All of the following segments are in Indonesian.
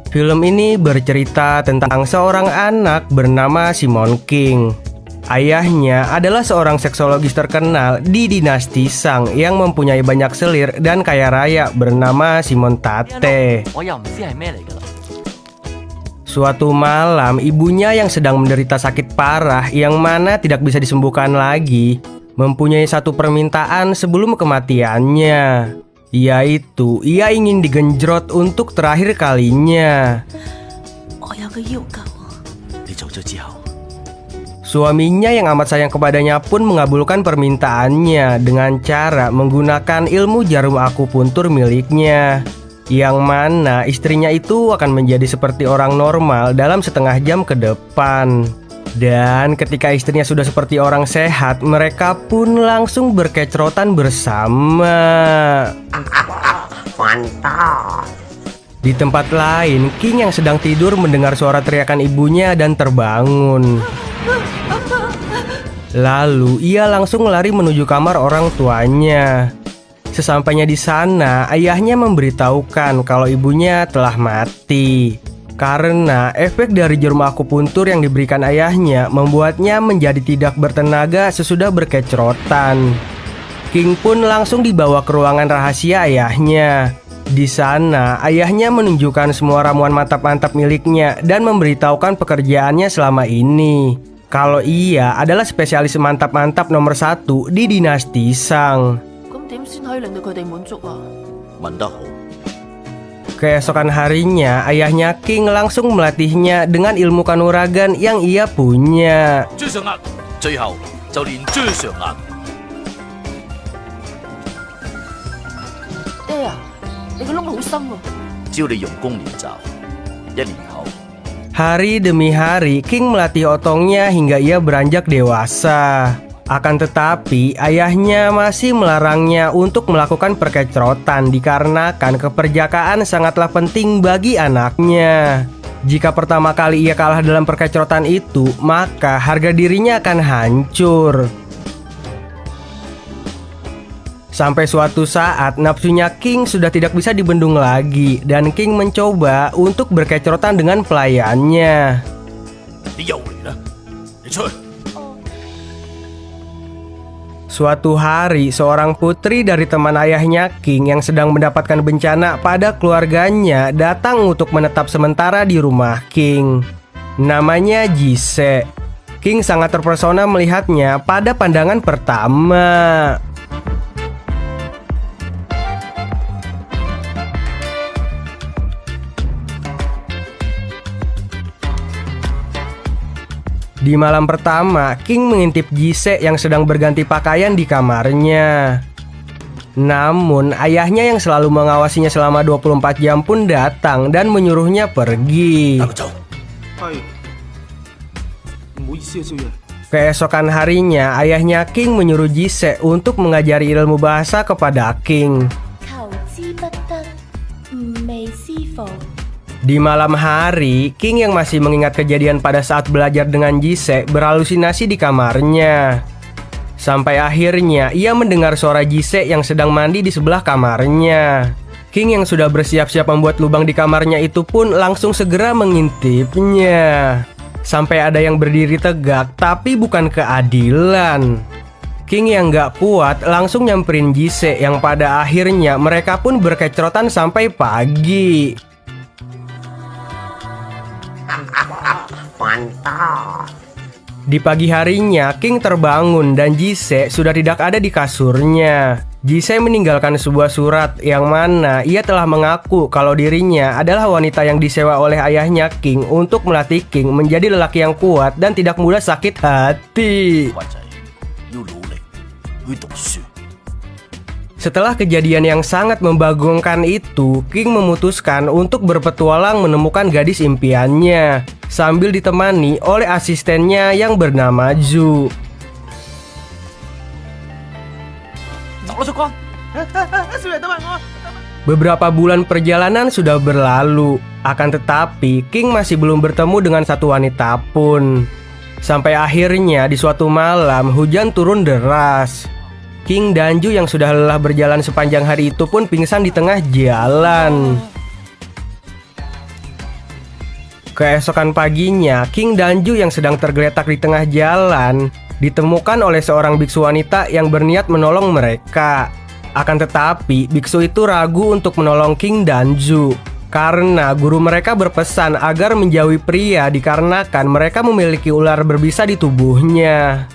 Film ini bercerita tentang seorang anak bernama Simon King. Ayahnya adalah seorang seksologis terkenal di dinasti Shang yang mempunyai banyak selir dan kaya raya bernama Simon Tate. Suatu malam, ibunya yang sedang menderita sakit parah yang mana tidak bisa disembuhkan lagi, mempunyai satu permintaan sebelum kematiannya, yaitu ia ingin digenjrot untuk terakhir kalinya. Suaminya yang amat sayang kepadanya pun mengabulkan permintaannya dengan cara menggunakan ilmu jarum akupuntur miliknya, yang mana istrinya itu akan menjadi seperti orang normal dalam setengah jam ke depan. Dan ketika istrinya sudah seperti orang sehat, mereka pun langsung berkecrotan bersama. Mantap. Di tempat lain, King yang sedang tidur mendengar suara teriakan ibunya dan terbangun. Lalu ia langsung lari menuju kamar orang tuanya. Sesampainya di sana, ayahnya memberitahukan kalau ibunya telah mati. Karena efek dari jarum akupuntur yang diberikan ayahnya membuatnya menjadi tidak bertenaga sesudah berkecrotan. King pun langsung dibawa ke ruangan rahasia ayahnya. Di sana, ayahnya menunjukkan semua ramuan mantap-mantap miliknya dan memberitahukan pekerjaannya selama ini. Kalau ia adalah spesialis mantap-mantap nomor 1 di dinasti Shang. Keesokan harinya, ayahnya King langsung melatihnya dengan ilmu kanuragan yang ia punya. Hari demi hari, King melatih otongnya hingga ia beranjak dewasa. Akan tetapi, ayahnya masih melarangnya untuk melakukan perkecrotan dikarenakan keperjakaan sangatlah penting bagi anaknya. Jika pertama kali ia kalah dalam perkecrotan itu, maka harga dirinya akan hancur. Sampai suatu saat, nafsunya King sudah tidak bisa dibendung lagi, dan King mencoba untuk berkecrotan dengan pelayannya. Suatu hari, seorang putri dari teman ayahnya King yang sedang mendapatkan bencana pada keluarganya datang untuk menetap sementara di rumah King. Namanya Jise. King sangat terpesona melihatnya pada pandangan pertama. Di malam pertama, King mengintip Jise yang sedang berganti pakaian di kamarnya. Namun, ayahnya yang selalu mengawasinya selama 24 jam pun datang dan menyuruhnya pergi. Keesokan harinya, ayahnya King menyuruh Jise untuk mengajari ilmu bahasa kepada King. Di malam hari, King yang masih mengingat kejadian pada saat belajar dengan Jise berhalusinasi di kamarnya. Sampai akhirnya ia mendengar suara Jise yang sedang mandi di sebelah kamarnya. King yang sudah bersiap-siap membuat lubang di kamarnya itu pun langsung segera mengintipnya. Sampai ada yang berdiri tegak, tapi bukan keadilan. King yang gak kuat langsung nyamperin Jise yang pada akhirnya mereka pun berkecrotan sampai pagi. Mantap. Di pagi harinya, King terbangun dan Jise sudah tidak ada di kasurnya. Jise meninggalkan sebuah surat yang mana ia telah mengaku kalau dirinya adalah wanita yang disewa oleh ayahnya King untuk melatih King menjadi lelaki yang kuat dan tidak mudah sakit hati. Setelah kejadian yang sangat membagongkan itu, King memutuskan untuk berpetualang menemukan gadis impiannya sambil ditemani oleh asistennya yang bernama Zhu. Beberapa bulan perjalanan sudah berlalu, akan tetapi King masih belum bertemu dengan satu wanita pun. Sampai akhirnya di suatu malam hujan turun deras. King dan Zhu yang sudah lelah berjalan sepanjang hari itu pun pingsan di tengah jalan. Keesokan paginya, King Danju yang sedang tergeletak di tengah jalan ditemukan oleh seorang biksu wanita yang berniat menolong mereka. Akan tetapi, biksu itu ragu untuk menolong King Danju karena guru mereka berpesan agar menjauhi pria dikarenakan mereka memiliki ular berbisa di tubuhnya.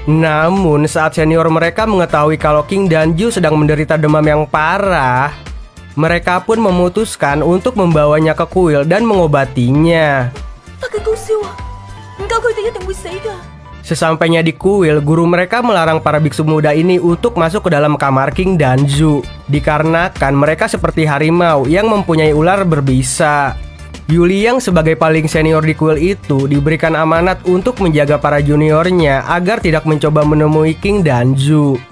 Namun, saat senior mereka mengetahui kalau King Danju sedang menderita demam yang parah, mereka pun memutuskan untuk membawanya ke kuil dan mengobatinya. Sesampainya di kuil, guru mereka melarang para biksu muda ini untuk masuk ke dalam kamar King Danju dikarenakan mereka seperti harimau yang mempunyai ular berbisa. Yuliang sebagai paling senior di kuil itu diberikan amanat untuk menjaga para juniornya agar tidak mencoba menemui King Danju.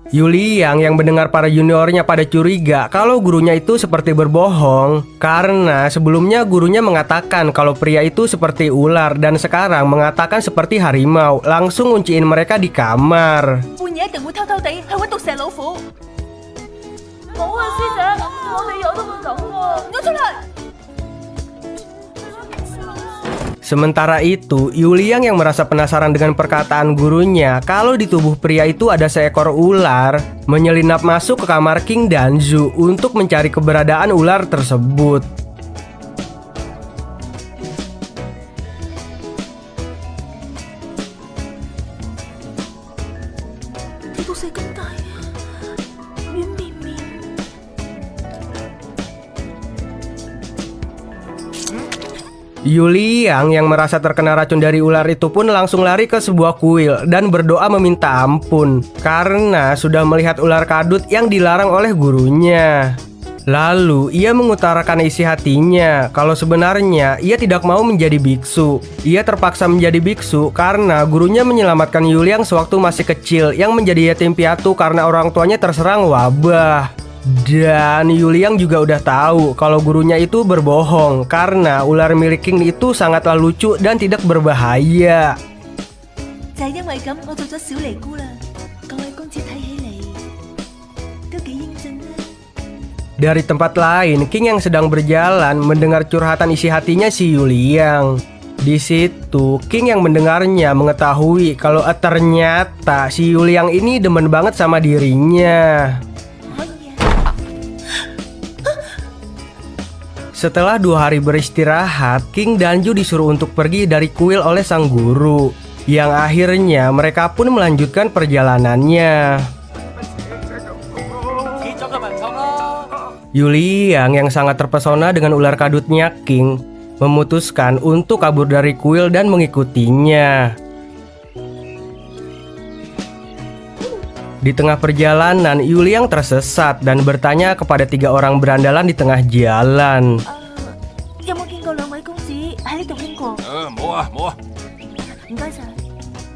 Yuliang yang mendengar para juniornya pada curiga kalau gurunya itu seperti berbohong karena sebelumnya gurunya mengatakan kalau pria itu seperti ular dan sekarang mengatakan seperti harimau, langsung ngunciin mereka di kamar. Sementara itu, Yuliang yang merasa penasaran dengan perkataan gurunya kalau di tubuh pria itu ada seekor ular, menyelinap masuk ke kamar King Danju untuk mencari keberadaan ular tersebut. Yuliang yang merasa terkena racun dari ular itu pun langsung lari ke sebuah kuil dan berdoa meminta ampun karena sudah melihat ular kadut yang dilarang oleh gurunya. Lalu ia mengutarakan isi hatinya kalau sebenarnya ia tidak mau menjadi biksu. Ia terpaksa menjadi biksu karena gurunya menyelamatkan Yuliang sewaktu masih kecil yang menjadi yatim piatu karena orang tuanya terserang wabah. Dan Yuliang juga udah tahu kalau gurunya itu berbohong karena ular milik King itu sangatlah lucu dan tidak berbahaya. Dari tempat lain, King yang sedang berjalan mendengar curhatan isi hatinya si Yuliang. Di situ, King yang mendengarnya mengetahui kalau ternyata si Yuliang ini demen banget sama dirinya. Setelah 2 hari beristirahat, King Danju disuruh untuk pergi dari kuil oleh sang guru. Yang akhirnya mereka pun melanjutkan perjalanannya. Yuliang yang sangat terpesona dengan ular kadutnya King memutuskan untuk kabur dari kuil dan mengikutinya. Di tengah perjalanan, Yuliang tersesat dan bertanya kepada 3 orang berandalan di tengah jalan.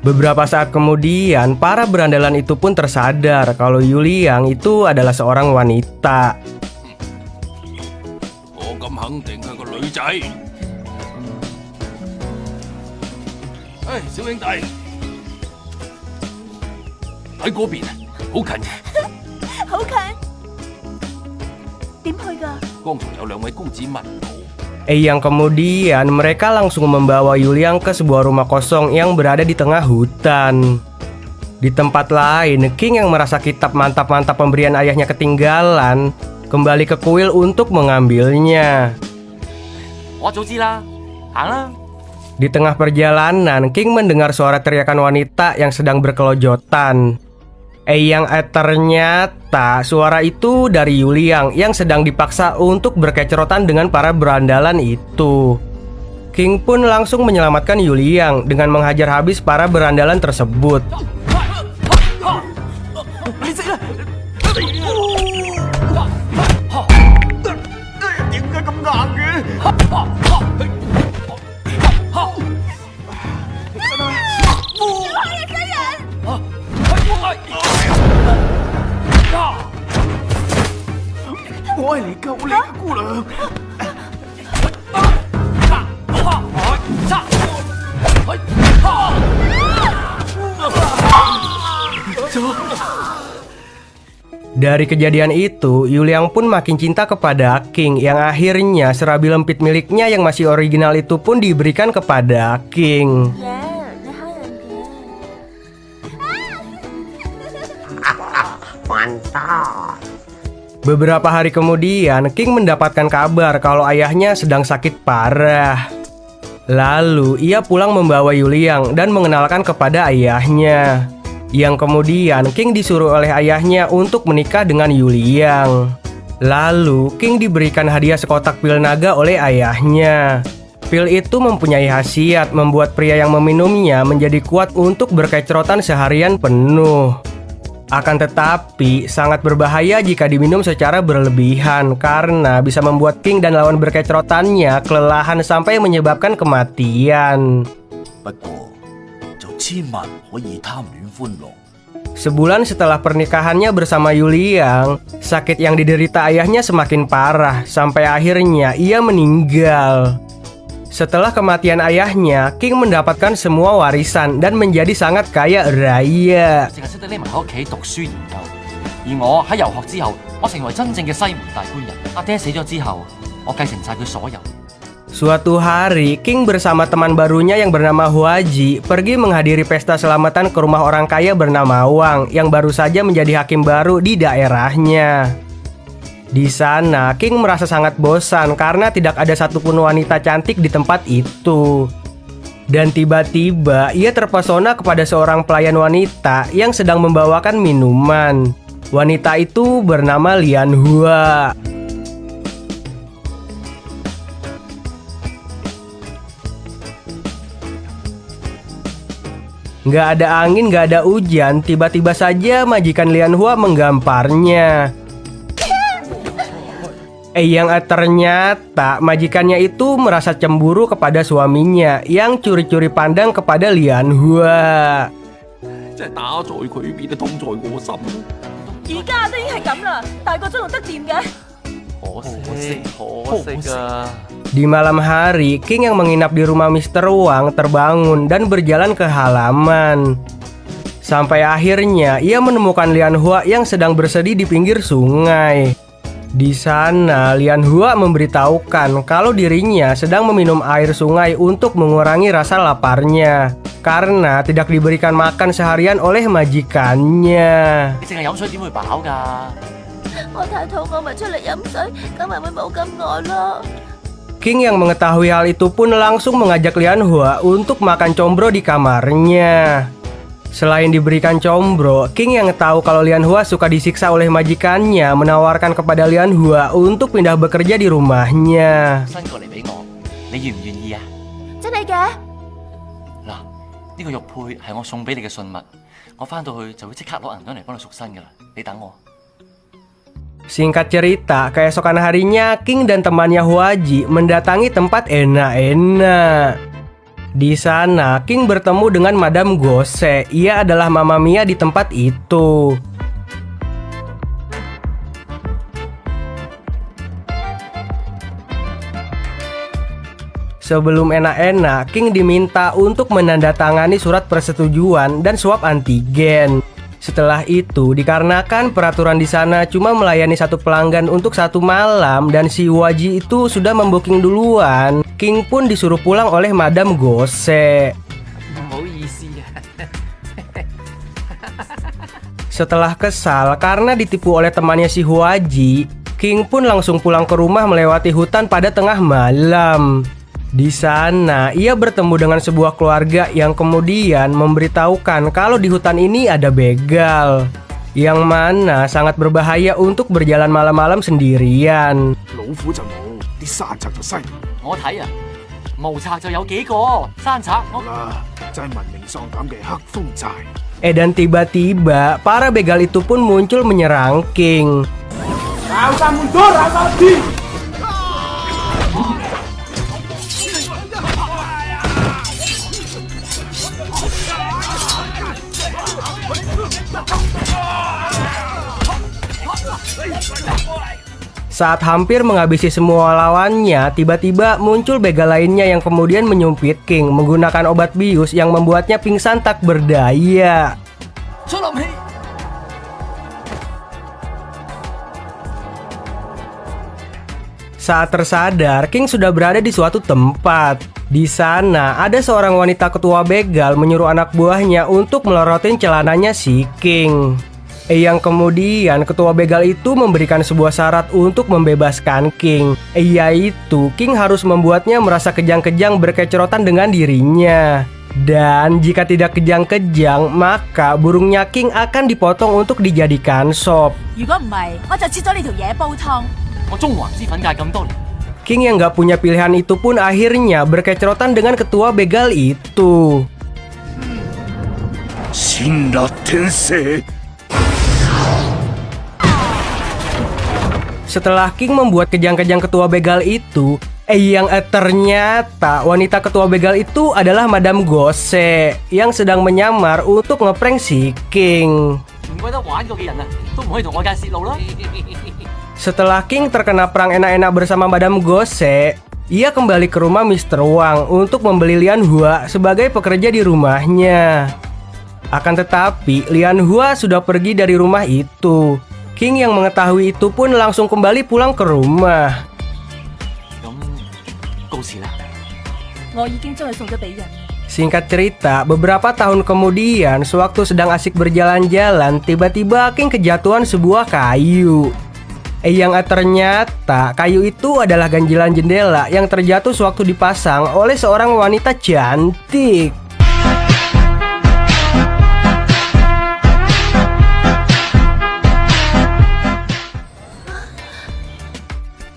Beberapa saat kemudian, para berandalan itu pun tersadar kalau Yuliang itu adalah seorang wanita. Yang kemudian mereka langsung membawa Yuliang ke sebuah rumah kosong yang berada di tengah hutan. Di tempat lain, King yang merasa kitab mantap-mantap pemberian ayahnya ketinggalan kembali ke kuil untuk mengambilnya. Di tengah perjalanan, King mendengar suara teriakan wanita yang sedang berkelojotan. Yang ternyata suara itu dari Yuliang yang sedang dipaksa untuk berkecerotan dengan para berandalan itu. King pun langsung menyelamatkan Yuliang dengan menghajar habis para berandalan tersebut. Dari kejadian itu, Yuliang pun makin cinta kepada King, yang akhirnya serabi lempit miliknya yang masih original itu pun diberikan kepada King. Mantap. Beberapa hari kemudian, King mendapatkan kabar kalau ayahnya sedang sakit parah. Lalu, ia pulang membawa Yuliang dan mengenalkan kepada ayahnya. Yang kemudian King disuruh oleh ayahnya untuk menikah dengan Yuliang. Lalu King diberikan hadiah sekotak pil naga oleh ayahnya. Pil itu mempunyai khasiat membuat pria yang meminumnya menjadi kuat untuk berkecrotan seharian penuh. Akan tetapi sangat berbahaya jika diminum secara berlebihan karena bisa membuat King dan lawan berkecrotannya kelelahan sampai menyebabkan kematian. Sebulan setelah pernikahannya bersama Yuliang, sakit yang diderita ayahnya semakin parah sampai akhirnya ia meninggal. Setelah kematian ayahnya, King mendapatkan semua warisan dan menjadi sangat kaya raya. Suatu hari, King bersama teman barunya yang bernama Huaji pergi menghadiri pesta selamatan ke rumah orang kaya bernama Wang yang baru saja menjadi hakim baru di daerahnya. Di sana, King merasa sangat bosan karena tidak ada satupun wanita cantik di tempat itu. Dan tiba-tiba ia terpesona kepada seorang pelayan wanita yang sedang membawakan minuman. Wanita itu bernama Lian Hua. Nggak ada angin, nggak ada hujan, tiba-tiba saja majikan Lian Hua menggamparnya. Yang ternyata majikannya itu merasa cemburu kepada suaminya yang curi-curi pandang kepada Lian Hua. Di malam hari, King yang menginap di rumah Mr. Wang terbangun dan berjalan ke halaman. Sampai akhirnya ia menemukan Lian Hua yang sedang bersedih di pinggir sungai. Di sana, Lian Hua memberitahukan kalau dirinya sedang meminum air sungai untuk mengurangi rasa laparnya karena tidak diberikan makan seharian oleh majikannya. King yang mengetahui hal itu pun langsung mengajak Lian Hua untuk makan combro di kamarnya. Selain diberikan combro, King yang tahu kalau Lian Hua suka disiksa oleh majikannya menawarkan kepada Lian Hua untuk pindah bekerja di rumahnya. Singkat cerita, keesokan harinya King dan temannya Huaji mendatangi tempat enak-enak. Di sana, King bertemu dengan Madame Gose. Ia adalah Mama Mia di tempat itu. Sebelum enak-enak, King diminta untuk menandatangani surat persetujuan dan swab antigen. Setelah itu, dikarenakan peraturan di sana cuma melayani satu pelanggan untuk satu malam dan si Huaji itu sudah membooking duluan, King pun disuruh pulang oleh Madame Gose. Setelah kesal karena ditipu oleh temannya si Huaji, King pun langsung pulang ke rumah melewati hutan pada tengah malam. Di sana, ia bertemu dengan sebuah keluarga yang kemudian memberitahukan kalau di hutan ini ada begal, yang mana sangat berbahaya untuk berjalan malam-malam sendirian. Dan tiba-tiba, para begal itu pun muncul menyerang King. Saat hampir menghabisi semua lawannya, tiba-tiba muncul begal lainnya yang kemudian menyumpit King menggunakan obat bius yang membuatnya pingsan tak berdaya. Saat tersadar, King sudah berada di suatu tempat. Di sana, ada seorang wanita ketua begal menyuruh anak buahnya untuk melorotin celananya si King. Yang kemudian ketua begal itu memberikan sebuah syarat untuk membebaskan King, yaitu King harus membuatnya merasa kejang-kejang berkecerotan dengan dirinya. Dan jika tidak kejang-kejang, maka burungnya King akan dipotong untuk dijadikan sop. 如果唔係，我就切咗你條嘢煲湯。我中環脂粉界咁多年， King yang gak punya pilihan itu pun akhirnya berkecerotan dengan ketua begal itu. 神羅天聖 Setelah King membuat kejang-kejang ketua begal itu, yang ternyata wanita ketua begal itu adalah Madame Gose yang sedang menyamar untuk ngeprank si King. 唔怪得玩過嘅人啊，都唔可以同外界泄露啦。 Setelah King terkena perang enak-enak bersama Madame Gose, ia kembali ke rumah Mr. Wang untuk membeli Lian Hua sebagai pekerja di rumahnya. Akan tetapi, Lian Hua sudah pergi dari rumah itu. King yang mengetahui itu pun langsung kembali pulang ke rumah. 咁告辭啦。我已經將佢送咗俾人。 Singkat cerita, beberapa tahun kemudian, sewaktu sedang asik berjalan-jalan, tiba-tiba King kejatuhan sebuah kayu. Yang ternyata kayu itu adalah ganjilan jendela yang terjatuh sewaktu dipasang oleh seorang wanita cantik.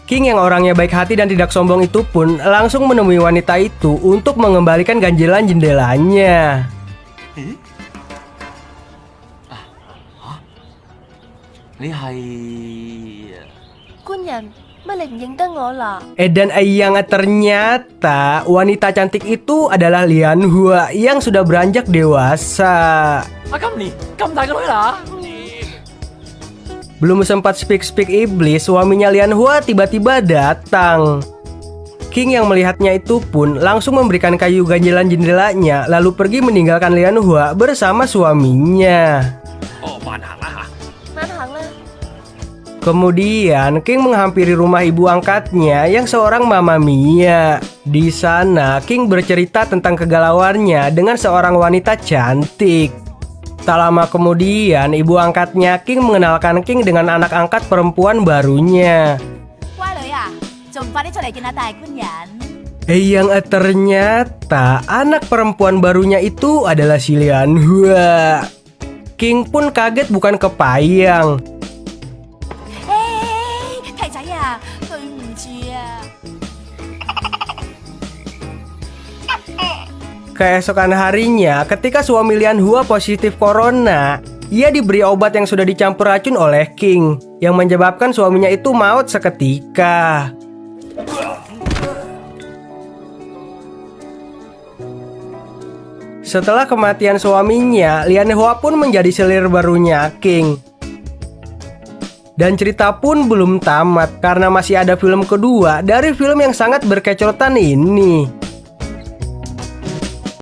King yang orangnya baik hati dan tidak sombong itu pun langsung menemui wanita itu untuk mengembalikan ganjilan jendelanya. 你係官人，乜你唔認得我啦？ Dan yang ternyata wanita cantik itu adalah Lian Hua yang sudah beranjak dewasa. 今年咁大個女啦。 Belum sempat speak iblis, suaminya Lian Hua tiba-tiba datang. King yang melihatnya itu pun langsung memberikan kayu ganjilan jendelanya, lalu pergi meninggalkan Lian Hua bersama suaminya. 哦，慢行啦嚇。 慢行啦。 Kemudian King menghampiri rumah ibu angkatnya yang seorang Mama Mia. Di sana King bercerita tentang kegalauannya dengan seorang wanita cantik. Tak lama kemudian ibu angkatnya King mengenalkan King dengan anak angkat perempuan barunya. 乖女啊，仲唔快啲出嚟見下大官人？ Yang ternyata anak perempuan barunya itu adalah si Lian Hua. King pun kaget bukan kepayang. 契仔啊，對唔住啊！ Keesokan harinya, ketika suami Lian Hua positif corona, ia diberi obat yang sudah dicampur racun oleh King, yang menyebabkan suaminya itu maut seketika. Setelah kematian suaminya, Lian Hua pun menjadi selir barunya King. Dan cerita pun belum tamat karena masih ada film kedua dari film yang sangat berkecerotan ini.